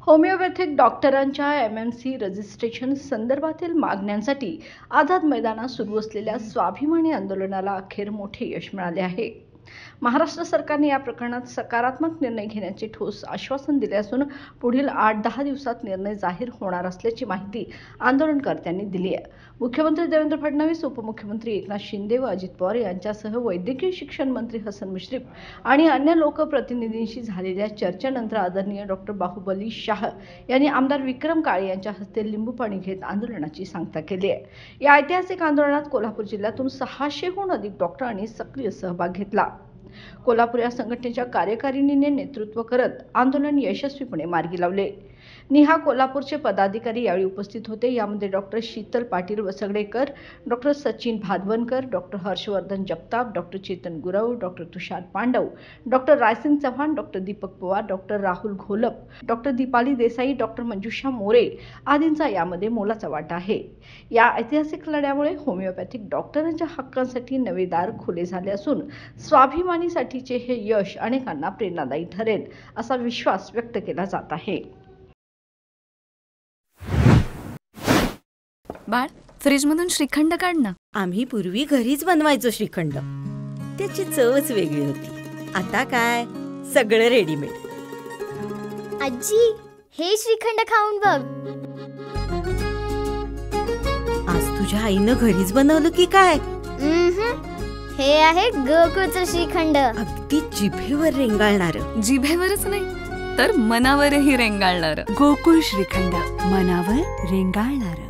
Homeopathic डॉक्टरांच्या MMC registration संदर्भातील मागण्यांसाठी आझाद मैदानात सुरू असलेल्या स्वाभिमानी आंदोलनाला अखेर मोठे यश मिळाले आहे. महाराष्ट्र सरकारने या प्रकरणात सकारात्मक निर्णय घेण्याचे ठोस आश्वासन दिले असून पुढील 8-10 दिवसात निर्णय जाहीर होणार असल्याची माहिती आंदोलनकर्त्यांनी दिली आहे. मुख्यमंत्री देवेंद्र फडणवीस, उपमुख्यमंत्री एकनाथ शिंदे व अजित पवार यांच्यासह वैद्यकीय शिक्षण मंत्री हसन मुश्रीफ आणि अन्य लोकप्रतिनिधींशी झालेल्या चर्चेनंतर आदरणीय डॉक्टर बाहुबली शाह यांनी आमदार विक्रम काळे यांच्या हस्ते लिंबू पाणी घेत आंदोलनाची सांगता केली आहे. या ऐतिहासिक आंदोलनात कोल्हापूर जिल्ह्यातून 600हून अधिक डॉक्टरांनी सक्रिय सहभाग घेतला. कोल्हापूर या संघटनेच्या कार्यकारिणीने नेतृत्व करत आंदोलन यशस्वीपणे मार्गी लावले. निहा कोल्हापूरचे पदाधिकारी यावेळी उपस्थित होते. यामध्ये doctor Sheetal Patil Vasgadekar, doctor Sachin Bhadvankar, doctor Harshvardhan Jagtap, doctor Chetan Gurav, doctor Tushar Pandav, doctor Raisingh Chavan, doctor Deepak Pawar, doctor Rahul Gholap, doctor Deepali Desai, doctor Manjusha More आदींचा यामध्ये मोलाचा वाटा आहे. या ऐतिहासिक लढ्यामुळे होमिओपॅथिक डॉक्टरांच्या हक्कांसाठी नवे दार खुले झाले असून स्वाभिमानीसाठीचे हे यश अनेकांना प्रेरणादायी ठरेल असा विश्वास व्यक्त केला जात आहे. बाळ, फ्रीजमधून श्रीखंड काढ ना. आम्ही पूर्वी घरीच बनवायचो श्रीखंड. त्याची चवच वेगळी होती. आता काय सगळं रेडीमेड. आजी, हे श्रीखंड खाऊन बघ. आज तुझ्या आईनं घरीच बनवलं की काय? हे आहे गोकुळचं श्रीखंड. अगदी जिभेवर रेंगाळणार. जिभेवरच नाही तर मनावरही रेंगाळणार. गोकुळ श्रीखंड, मनावर रेंगाळणार.